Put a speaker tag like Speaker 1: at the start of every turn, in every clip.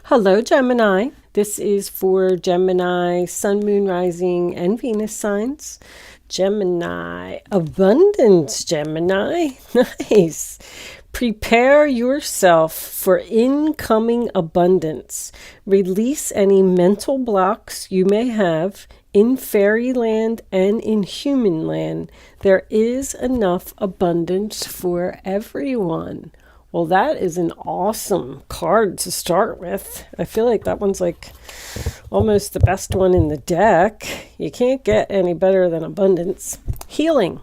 Speaker 1: Hello, Gemini. This is for Gemini, Sun, Moon, Rising, and Venus signs. Gemini, abundance, Gemini. Nice. Prepare yourself for incoming abundance. Release any mental blocks you may have in fairyland and in human land. There is enough abundance for everyone. Well, that is an awesome card to start with. I feel like that one's like almost the best one in the deck. You can't get any better than abundance. Healing.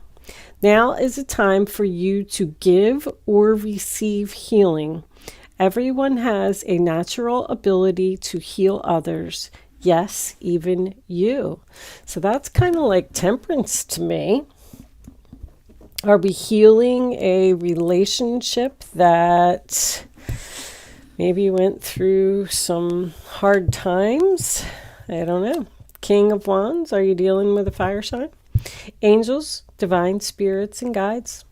Speaker 1: Now is a time for you to give or receive healing. Everyone has a natural ability to heal others. Yes, even you. So that's kind of like temperance to me. Are we healing a relationship that maybe went through some hard times? I don't know. King of Wands, are you dealing with a fire sign? Angels, divine spirits, and guides.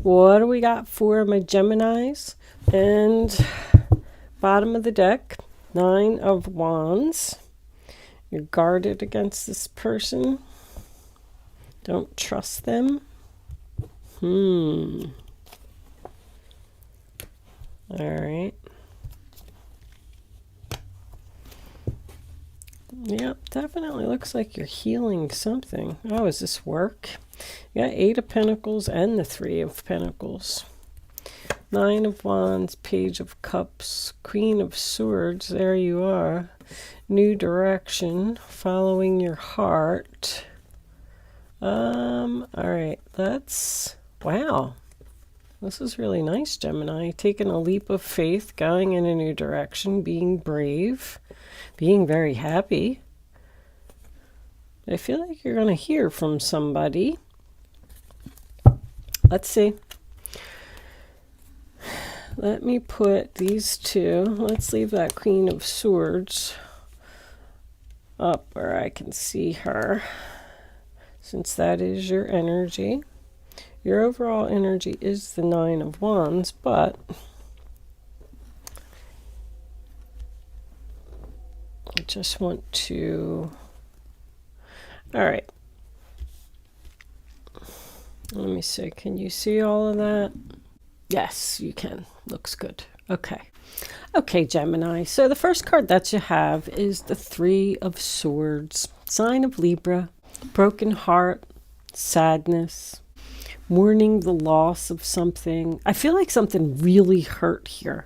Speaker 1: What do we got for my Geminis? And bottom of the deck, 9 of Wands. You're guarded against this person. Don't trust them. All right. Yep, definitely looks like you're healing something. Oh, does this work? You got 8 of Pentacles and the 3 of Pentacles. 9 of Wands, Page of Cups, Queen of Swords. There you are. New direction, following your heart. All right, wow. This is really nice, Gemini. Taking a leap of faith, going in a new direction, being brave, being very happy. I feel like you're going to hear from somebody. Let's see. Let me put these two. Let's leave that Queen of Swords up where I can see her, since that is your energy. Your overall energy is the 9 of Wands, but I just want to... All right. Let me see. Can you see all of that? Yes, you can. Looks good. Okay. Okay, Gemini. So the first card that you have is the 3 of Swords, sign of Libra, broken heart, sadness, mourning the loss of something. I feel like something really hurt here.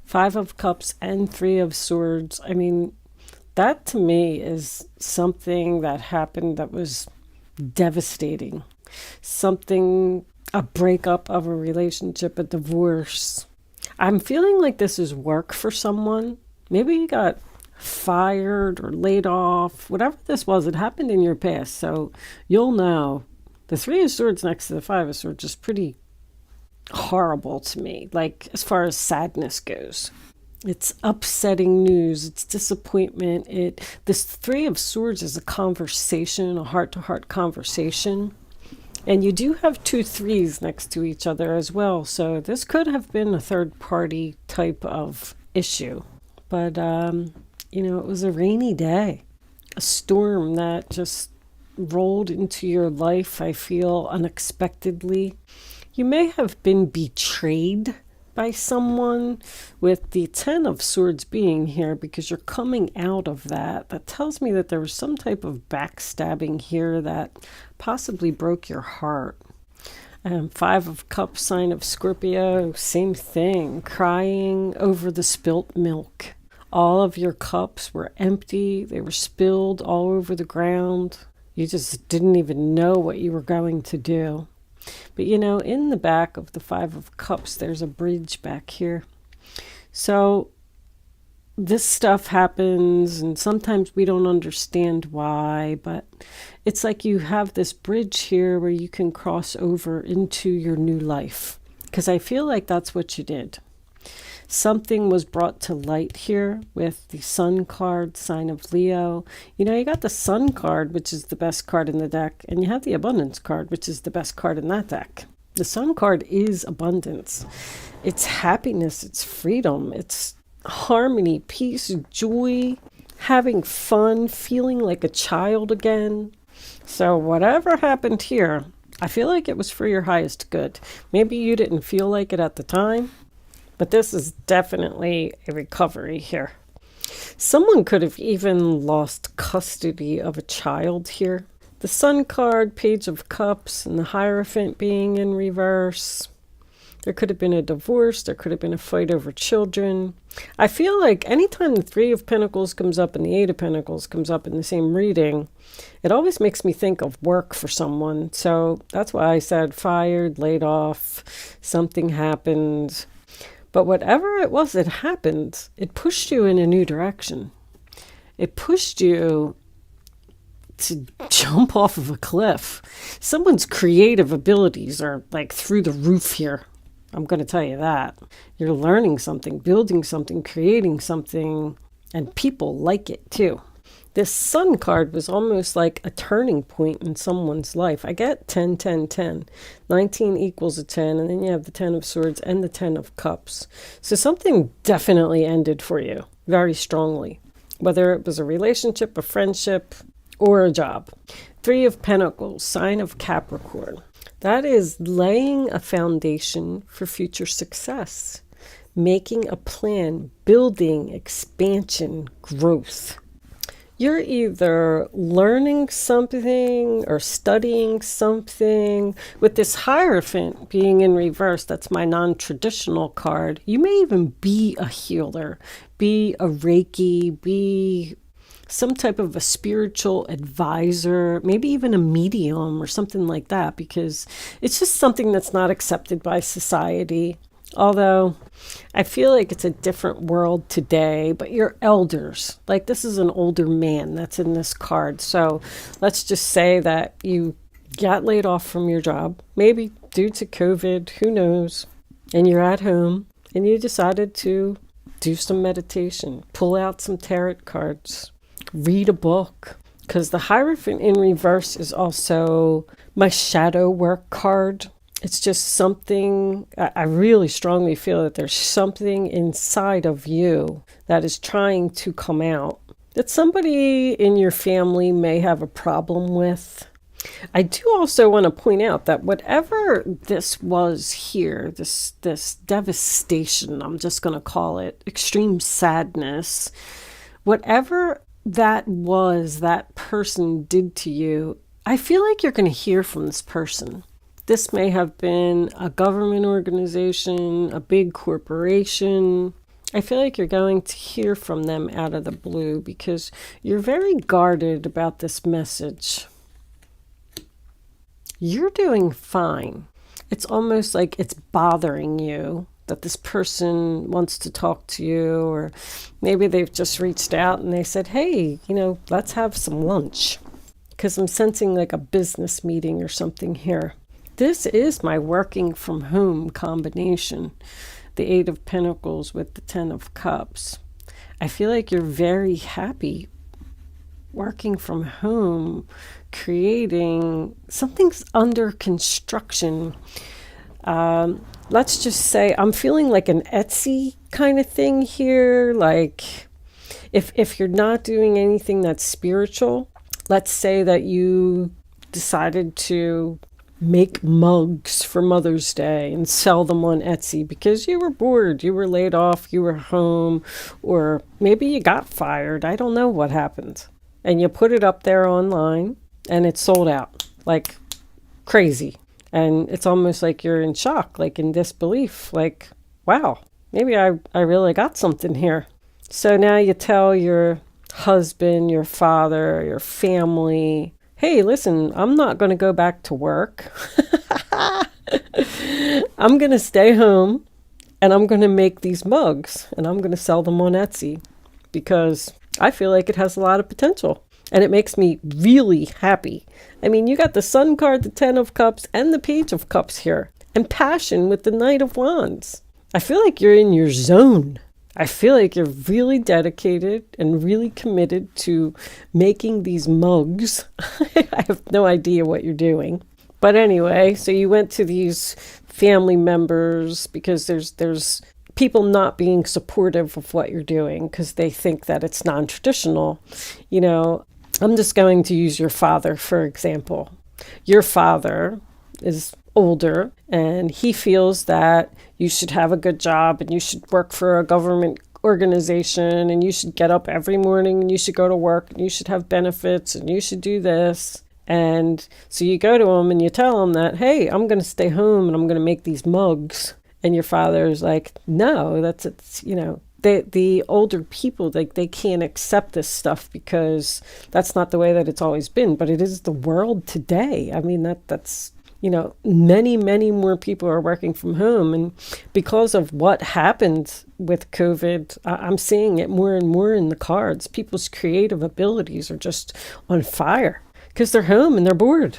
Speaker 1: 5 of Cups and 3 of Swords. I mean, that to me is something that happened that was devastating. Something, a breakup of a relationship, a divorce. I'm feeling like this is work for someone. Maybe you got fired or laid off. Whatever this was, it happened in your past. So you'll know. The 3 of Swords next to the 5 of Swords is pretty horrible to me, like as far as sadness goes. It's upsetting news. It's disappointment. This 3 of Swords is a conversation, a heart-to-heart conversation. And you do have 2 3s next to each other as well. So this could have been a third-party type of issue. But, you know, it was a rainy day. A storm that just rolled into your life, I feel, unexpectedly. You may have been betrayed by someone, with the 10 of Swords being here, because you're coming out of that. That tells me that there was some type of backstabbing here that possibly broke your heart. 5 of Cups, sign of Scorpio, same thing. Crying over the spilt milk. All of your cups were empty. They were spilled all over the ground. You just didn't even know what you were going to do. But, you know, in the back of the 5 of Cups, there's a bridge back here. So this stuff happens, and sometimes we don't understand why, but it's like you have this bridge here where you can cross over into your new life. Because I feel like that's what you did. Something was brought to light here with the Sun card, sign of Leo. You know, you got the Sun card, which is the best card in the deck, and you have the Abundance card, which is the best card in that deck. The Sun card is abundance. It's happiness. It's freedom. It's harmony, peace, joy, having fun, feeling like a child again. So whatever happened here, I feel like it was for your highest good. Maybe you didn't feel like it at the time, but this is definitely a recovery here. Someone could have even lost custody of a child here. The Sun card, Page of Cups, and the Hierophant being in reverse. There could have been a divorce. There could have been a fight over children. I feel like anytime the Three of Pentacles comes up and the Eight of Pentacles comes up in the same reading, it always makes me think of work for someone. So that's why I said fired, laid off, something happened. But whatever it was that happened, it pushed you in a new direction. It pushed you to jump off of a cliff. Someone's creative abilities are like through the roof here. I'm going to tell you that. You're learning something, building something, creating something, and people like it too. This Sun card was almost like a turning point in someone's life. I get 10, 10, 10. 19 equals a 10, and then you have the 10 of Swords and the 10 of Cups. So something definitely ended for you very strongly, whether it was a relationship, a friendship, or a job. Three of Pentacles, sign of Capricorn. That is laying a foundation for future success, making a plan, building, expansion, growth. You're either learning something or studying something. With this Hierophant being in reverse, that's my non-traditional card. You may even be a healer, be a Reiki, be some type of a spiritual advisor, maybe even a medium or something like that, because it's just something that's not accepted by society. Although I feel like it's a different world today, but you're elders. Like this is an older man that's in this card. So let's just say that you got laid off from your job, maybe due to COVID, who knows, and you're at home and you decided to do some meditation, pull out some tarot cards, read a book, because the Hierophant in reverse is also my shadow work card. It's just something, I really strongly feel that there's something inside of you that is trying to come out, that somebody in your family may have a problem with. I do also want to point out that whatever this was here, this devastation, I'm just going to call it, extreme sadness, whatever that was that person did to you, I feel like you're going to hear from this person. This may have been a government organization, a big corporation. I feel like you're going to hear from them out of the blue because you're very guarded about this message. You're doing fine. It's almost like it's bothering you that this person wants to talk to you, or maybe they've just reached out and they said, hey, let's have some lunch, because I'm sensing like a business meeting or something here. This is my working from home combination, the Eight of Pentacles with the 10 of Cups. I feel like you're very happy working from home, creating something's under construction. Let's just say I'm feeling like an Etsy kind of thing here. Like if you're not doing anything that's spiritual, let's say that you decided to make mugs for Mother's Day and sell them on Etsy because you were bored, you were laid off, you were home, or maybe you got fired. I don't know what happened. And you put it up there online and it's sold out like crazy. And it's almost like you're in shock, like in disbelief, like, wow, maybe I really got something here. So now you tell your husband, your father, your family, hey, listen, I'm not going to go back to work. I'm going to stay home and I'm going to make these mugs and I'm going to sell them on Etsy because I feel like it has a lot of potential. And it makes me really happy. I mean, you got the Sun card, the 10 of Cups, and the Page of Cups here. And passion with the Knight of Wands. I feel like you're in your zone. I feel like you're really dedicated and really committed to making these mugs. I have no idea what you're doing. But anyway, so you went to these family members because there's people not being supportive of what you're doing because they think that it's non-traditional. I'm just going to use your father, for example. Your father is older and he feels that you should have a good job and you should work for a government organization and you should get up every morning and you should go to work and you should have benefits and you should do this. And so you go to him and you tell him that, hey, I'm going to stay home and I'm going to make these mugs. And your father is like, no, the older people, they can't accept this stuff because that's not the way that it's always been. But it is the world today. I mean, that's many, many more people are working from home. And because of what happened with COVID, I'm seeing it more and more in the cards. People's creative abilities are just on fire because they're home and they're bored.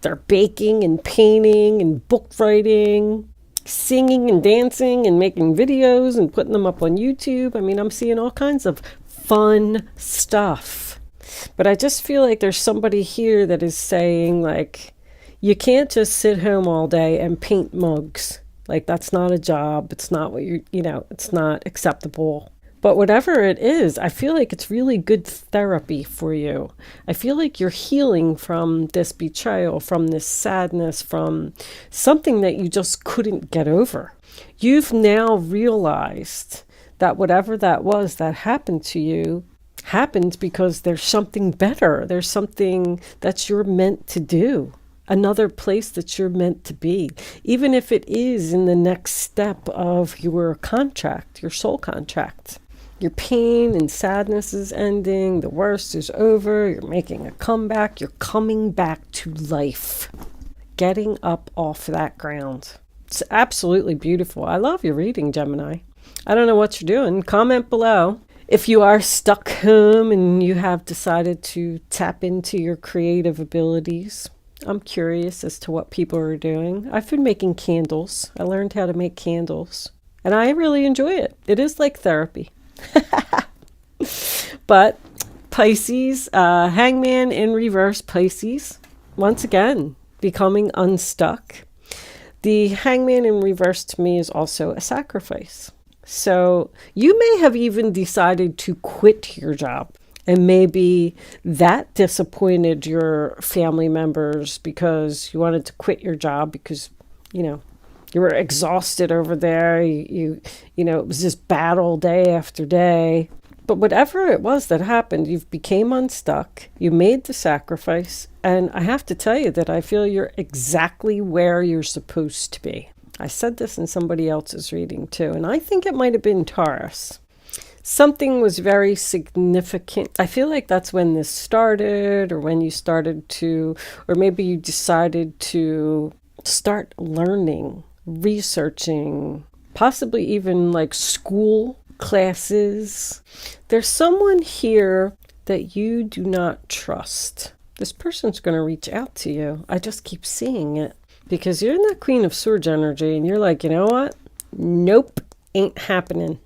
Speaker 1: They're baking and painting and book writing, singing and dancing and making videos and putting them up on YouTube. I mean, I'm seeing all kinds of fun stuff. But I just feel like there's somebody here that is saying, like, you can't just sit home all day and paint mugs. Like, that's not a job. It's not what it's not acceptable. But whatever it is, I feel like it's really good therapy for you. I feel like you're healing from this betrayal, from this sadness, from something that you just couldn't get over. You've now realized that whatever that was that happened to you happened because there's something better. There's something that you're meant to do. Another place that you're meant to be, even if it is in the next step of your contract, your soul contract. Your pain and sadness is ending. The worst is over. You're making a comeback. You're coming back to life. Getting up off that ground. It's absolutely beautiful. I love your reading, Gemini. I don't know what you're doing. Comment below. If you are stuck home and you have decided to tap into your creative abilities, I'm curious as to what people are doing. I've been making candles. I learned how to make candles. And I really enjoy it. It is like therapy. But Pisces, Hangman in reverse, Pisces, once again, becoming unstuck. The Hangman in reverse to me is also a sacrifice. So you may have even decided to quit your job. And maybe that disappointed your family members because you wanted to quit your job because, you were exhausted over there. You it was just battle day after day. But whatever it was that happened, you've became unstuck. You made the sacrifice. And I have to tell you that I feel you're exactly where you're supposed to be. I said this in somebody else's reading too. And I think it might have been Taurus. Something was very significant. I feel like that's when this started, or when you started to, or maybe you decided to start learning, researching, possibly even like school classes. There's someone here that you do not trust. This person's going to reach out to you. I just keep seeing it because you're in that Queen of Swords energy and you're like, you know what? Nope, ain't happening.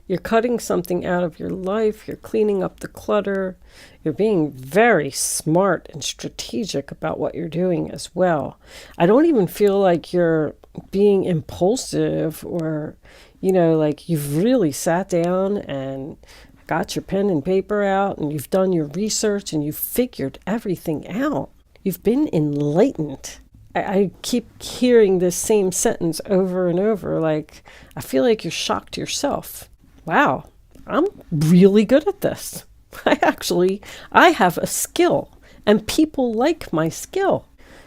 Speaker 1: You're cutting something out of your life. You're cleaning up the clutter. You're being very smart and strategic about what you're doing as well. I don't even feel like you're being impulsive or, like you've really sat down and got your pen and paper out and you've done your research and you've figured everything out. You've been enlightened. I keep hearing this same sentence over and over. Like, I feel like you're shocked yourself. Wow, I'm really good at this. I have a skill and people like my skill.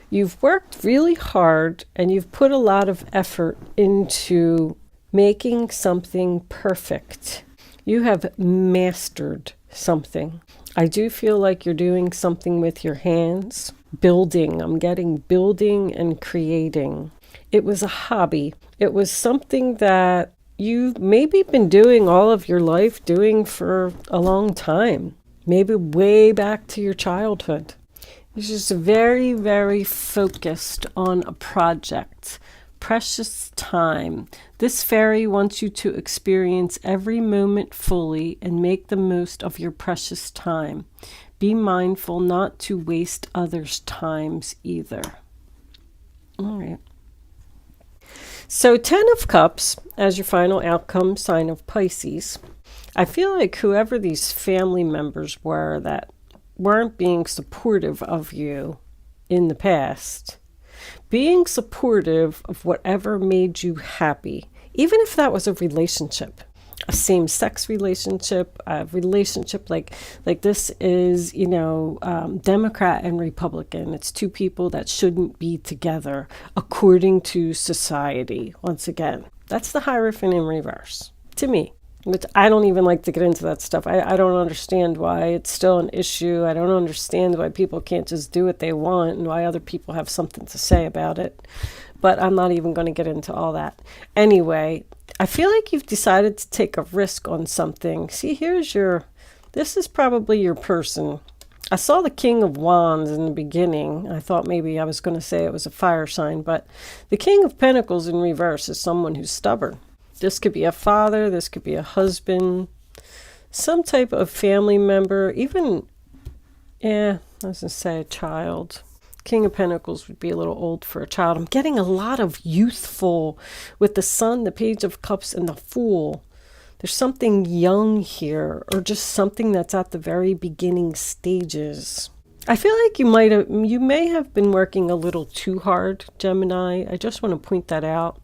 Speaker 1: You've worked really hard and you've put a lot of effort into making something perfect. You have mastered something. I do feel like you're doing something with your hands. Building. I'm getting building and creating. It was a hobby. It was something that you've maybe been doing all of your life, doing for a long time, maybe way back to your childhood. You're just very, very focused on a project. Precious time. This fairy wants you to experience every moment fully and make the most of your precious time. Be mindful not to waste others' times either. All right. So 10 of Cups as your final outcome, sign of Pisces. I feel like whoever these family members were that weren't being supportive of you in the past, being supportive of whatever made you happy, even if that was a relationship, a same-sex relationship, a relationship like this is, Democrat and Republican. It's two people that shouldn't be together according to society. Once again, that's the Hierophant in reverse to me. Which I don't even like to get into that stuff. I don't understand why it's still an issue. I don't understand why people can't just do what they want and why other people have something to say about it. But I'm not even going to get into all that. Anyway, I feel like you've decided to take a risk on something. See, this is probably your person. I saw the King of Wands in the beginning. I thought maybe I was going to say it was a fire sign, but the King of Pentacles in reverse is someone who's stubborn. This could be a father, this could be a husband, some type of family member, even, I was going to say a child. King of Pentacles would be a little old for a child. I'm getting a lot of youthful with the Sun, the Page of Cups, and the Fool. There's something young here, or just something that's at the very beginning stages. I feel like you may have been working a little too hard, Gemini. I just want to point that out.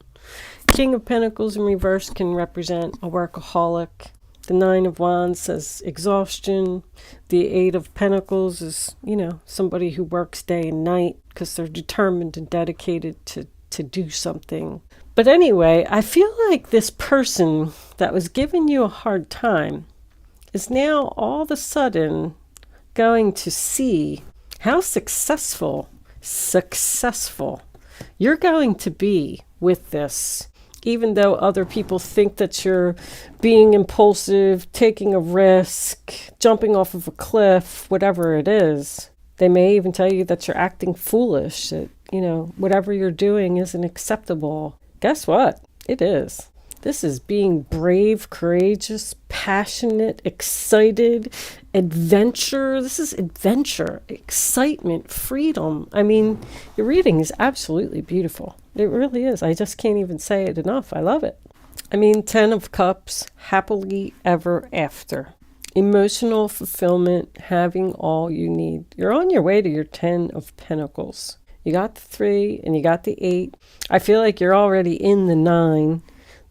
Speaker 1: King of Pentacles in reverse can represent a workaholic. The Nine of Wands says exhaustion. The Eight of Pentacles is, somebody who works day and night because they're determined and dedicated to do something. But anyway, I feel like this person that was giving you a hard time is now all of a sudden going to see how successful you're going to be with this. Even though other people think that you're being impulsive, taking a risk, jumping off of a cliff, whatever it is, they may even tell you that you're acting foolish, that, whatever you're doing isn't acceptable. Guess what? It is. This is being brave, courageous, passionate, excited, adventure. This is adventure, excitement, freedom. I mean, your reading is absolutely beautiful. It really is. I just can't even say it enough. I love it. I mean, 10 of Cups, happily ever after. Emotional fulfillment, having all you need. You're on your way to your 10 of Pentacles. You got the 3 and you got the 8. I feel like you're already in the 9.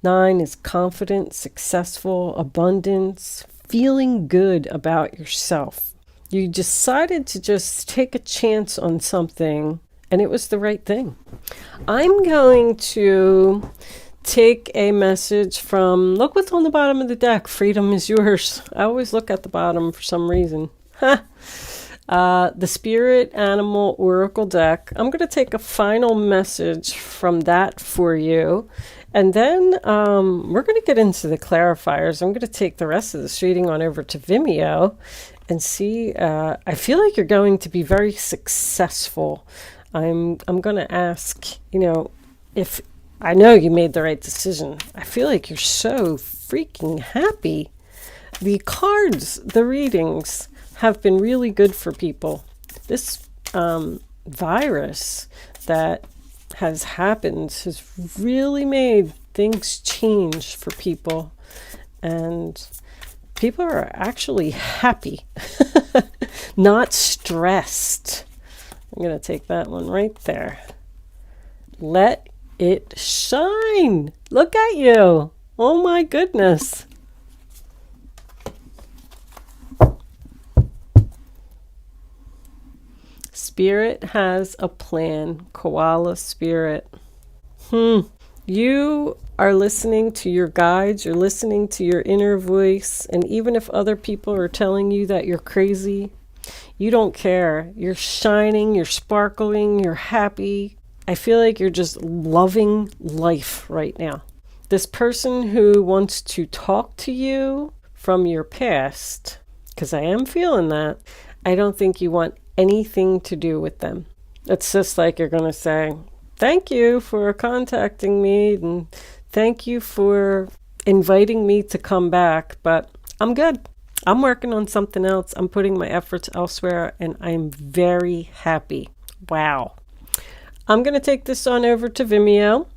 Speaker 1: 9 is confident, successful, abundance, feeling good about yourself. You decided to just take a chance on something, and it was the right thing. I'm going to take a message from, look what's on the bottom of the deck. Freedom is yours. I always look at the bottom for some reason. The Spirit Animal Oracle deck. I'm going to take a final message from that for you. And then we're going to get into the clarifiers. I'm going to take the rest of this reading on over to Vimeo and see. I feel like you're going to be very successful. I'm going to ask, if I know you made the right decision. I feel like you're so freaking happy. The cards, the readings have been really good for people. This virus that has happened has really made things change for people, and people are actually happy, not stressed. I'm going to take that one right there. Let it shine. Look at you. Oh my goodness. Spirit has a plan. Koala spirit. You are listening to your guides. You're listening to your inner voice. And even if other people are telling you that you're crazy, you don't care. You're shining. You're sparkling. You're happy. I feel like you're just loving life right now. This person who wants to talk to you from your past, because I am feeling that, I don't think you want anything to do with them. It's just like you're going to say, thank you for contacting me and thank you for inviting me to come back, but I'm good. I'm working on something else. I'm putting my efforts elsewhere and I'm very happy. Wow. I'm going to take this on over to Vimeo.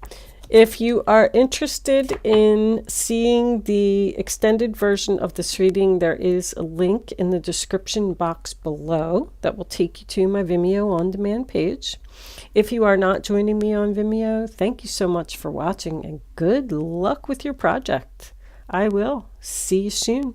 Speaker 1: If you are interested in seeing the extended version of this reading, there is a link in the description box below that will take you to my Vimeo on-demand page. If you are not joining me on Vimeo, thank you so much for watching and good luck with your project. I will see you soon.